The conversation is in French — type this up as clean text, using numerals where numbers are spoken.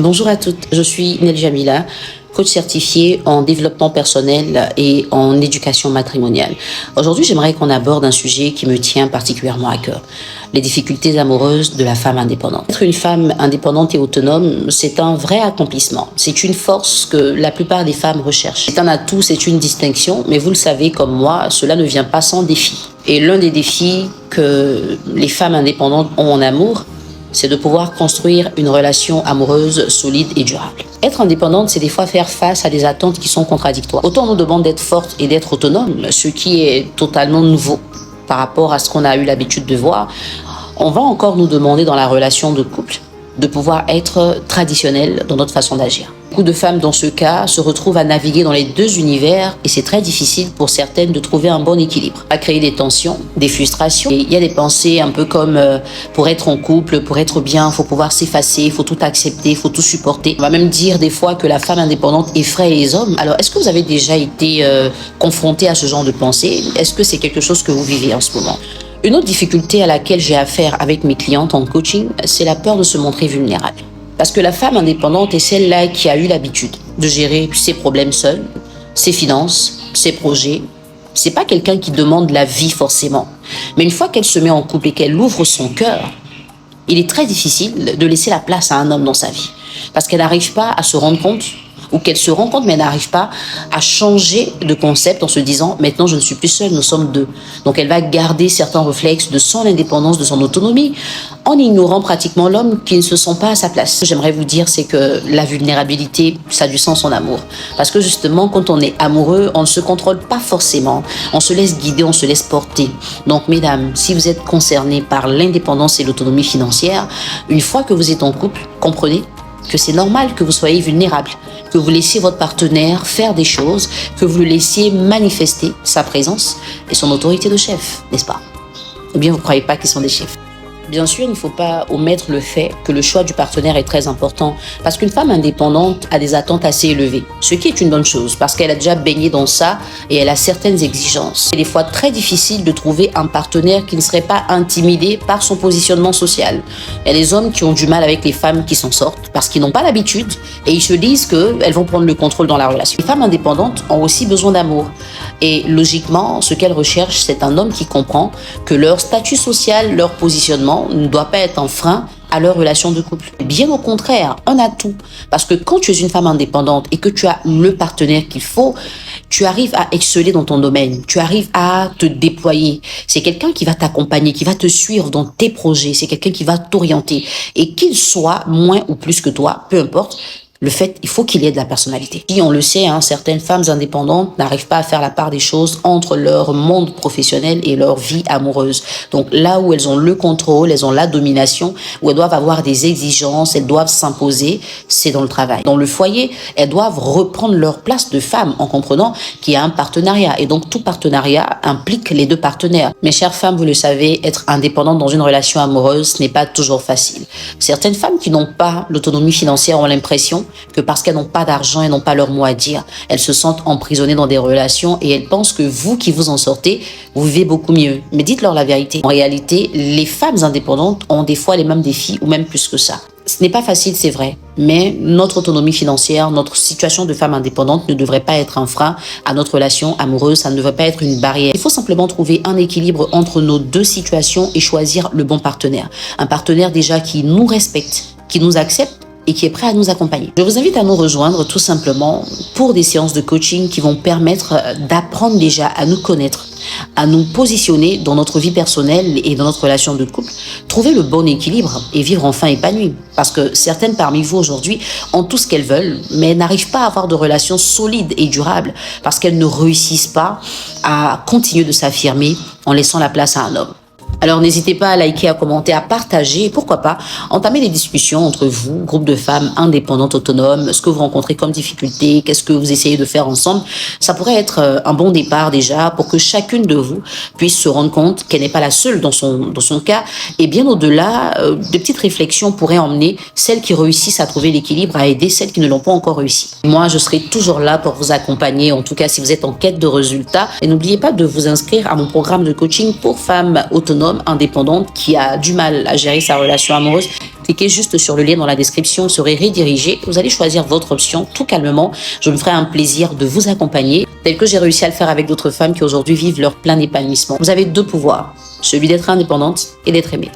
Bonjour à toutes, je suis Nel Jamila, coach certifié en développement personnel et en éducation matrimoniale. Aujourd'hui, j'aimerais qu'on aborde un sujet qui me tient particulièrement à cœur, les difficultés amoureuses de la femme indépendante. Être une femme indépendante et autonome, c'est un vrai accomplissement. C'est une force que la plupart des femmes recherchent. C'est un atout, c'est une distinction, mais vous le savez comme moi, cela ne vient pas sans défi. Et l'un des défis que les femmes indépendantes ont en amour, c'est de pouvoir construire une relation amoureuse solide et durable. Être indépendante, c'est des fois faire face à des attentes qui sont contradictoires. Autant on nous demande d'être forte et d'être autonome, ce qui est totalement nouveau par rapport à ce qu'on a eu l'habitude de voir. On va encore nous demander dans la relation de couple de pouvoir être traditionnel dans notre façon d'agir. Beaucoup de femmes dans ce cas se retrouvent à naviguer dans les deux univers et c'est très difficile pour certaines de trouver un bon équilibre. Ça crée des tensions, des frustrations. Et il y a des pensées un peu comme pour être en couple, pour être bien, il faut pouvoir s'effacer, il faut tout accepter, il faut tout supporter. On va même dire des fois que la femme indépendante effraie les hommes. Alors est-ce que vous avez déjà été confronté à ce genre de pensée? Est-ce que c'est quelque chose que vous vivez en ce moment? Une autre difficulté à laquelle j'ai affaire avec mes clientes en coaching, c'est la peur de se montrer vulnérable. Parce que la femme indépendante est celle-là qui a eu l'habitude de gérer ses problèmes seule, ses finances, ses projets. C'est pas quelqu'un qui demande la vie forcément. Mais une fois qu'elle se met en couple et qu'elle ouvre son cœur, il est très difficile de laisser la place à un homme dans sa vie. Parce qu'elle n'arrive pas à se rendre compte, ou qu'elle se rend compte mais elle n'arrive pas à changer de concept en se disant « maintenant je ne suis plus seule, nous sommes deux ». Donc elle va garder certains réflexes de son indépendance, de son autonomie, en ignorant pratiquement l'homme qui ne se sent pas à sa place. Ce que j'aimerais vous dire, c'est que la vulnérabilité, ça a du sens en amour. Parce que justement, quand on est amoureux, on ne se contrôle pas forcément. On se laisse guider, on se laisse porter. Donc mesdames, si vous êtes concernées par l'indépendance et l'autonomie financière, une fois que vous êtes en couple, comprenez que c'est normal que vous soyez vulnérable, que vous laissiez votre partenaire faire des choses, que vous le laissiez manifester sa présence et son autorité de chef, n'est-ce pas? Ou bien vous ne croyez pas qu'ils sont des chefs? Bien sûr, il ne faut pas omettre le fait que le choix du partenaire est très important parce qu'une femme indépendante a des attentes assez élevées, ce qui est une bonne chose parce qu'elle a déjà baigné dans ça et elle a certaines exigences. C'est des fois très difficile de trouver un partenaire qui ne serait pas intimidé par son positionnement social. Il y a des hommes qui ont du mal avec les femmes qui s'en sortent parce qu'ils n'ont pas l'habitude et ils se disent qu'elles vont prendre le contrôle dans la relation. Les femmes indépendantes ont aussi besoin d'amour et logiquement, ce qu'elles recherchent, c'est un homme qui comprend que leur statut social, leur positionnement ne doit pas être un frein à leur relation de couple. Bien au contraire, un atout. Parce que quand tu es une femme indépendante et que tu as le partenaire qu'il faut, tu arrives à exceller dans ton domaine. Tu arrives à te déployer. C'est quelqu'un qui va t'accompagner, qui va te suivre dans tes projets. C'est quelqu'un qui va t'orienter. Et qu'il soit moins ou plus que toi, peu importe, le fait, il faut qu'il y ait de la personnalité. Et on le sait, certaines femmes indépendantes n'arrivent pas à faire la part des choses entre leur monde professionnel et leur vie amoureuse. Donc là où elles ont le contrôle, elles ont la domination, où elles doivent avoir des exigences, elles doivent s'imposer, c'est dans le travail. Dans le foyer, elles doivent reprendre leur place de femme en comprenant qu'il y a un partenariat. Et donc tout partenariat implique les deux partenaires. Mes chères femmes, vous le savez, être indépendante dans une relation amoureuse, ce n'est pas toujours facile. Certaines femmes qui n'ont pas l'autonomie financière ont l'impression que parce qu'elles n'ont pas d'argent, elles n'ont pas leur mot à dire, elles se sentent emprisonnées dans des relations et elles pensent que vous qui vous en sortez, vous vivez beaucoup mieux. Mais dites-leur la vérité. En réalité, les femmes indépendantes ont des fois les mêmes défis ou même plus que ça. Ce n'est pas facile, c'est vrai, mais notre autonomie financière, notre situation de femme indépendante ne devrait pas être un frein à notre relation amoureuse, ça ne devrait pas être une barrière. Il faut simplement trouver un équilibre entre nos deux situations et choisir le bon partenaire. Un partenaire déjà qui nous respecte, qui nous accepte, et qui est prêt à nous accompagner. Je vous invite à nous rejoindre tout simplement pour des séances de coaching qui vont permettre d'apprendre déjà à nous connaître, à nous positionner dans notre vie personnelle et dans notre relation de couple, trouver le bon équilibre et vivre enfin épanoui. Parce que certaines parmi vous aujourd'hui ont tout ce qu'elles veulent, mais n'arrivent pas à avoir de relations solides et durables parce qu'elles ne réussissent pas à continuer de s'affirmer en laissant la place à un homme. Alors n'hésitez pas à liker, à commenter, à partager et pourquoi pas entamer des discussions entre vous, groupe de femmes indépendantes, autonomes, ce que vous rencontrez comme difficulté, qu'est-ce que vous essayez de faire ensemble. Ça pourrait être un bon départ déjà pour que chacune de vous puisse se rendre compte qu'elle n'est pas la seule dans son cas et bien au-delà, de petites réflexions pourraient emmener celles qui réussissent à trouver l'équilibre à aider celles qui ne l'ont pas encore réussi. Moi, je serai toujours là pour vous accompagner, en tout cas si vous êtes en quête de résultats. Et n'oubliez pas de vous inscrire à mon programme de coaching pour femmes autonomes, indépendante, qui a du mal à gérer sa relation amoureuse. cliquez juste sur le lien dans la description, vous serez redirigé. Vous allez choisir votre option tout calmement. Je me ferai un plaisir de vous accompagner, tel que j'ai réussi à le faire avec d'autres femmes qui aujourd'hui vivent leur plein épanouissement. Vous avez deux pouvoirs, celui d'être indépendante et d'être aimée.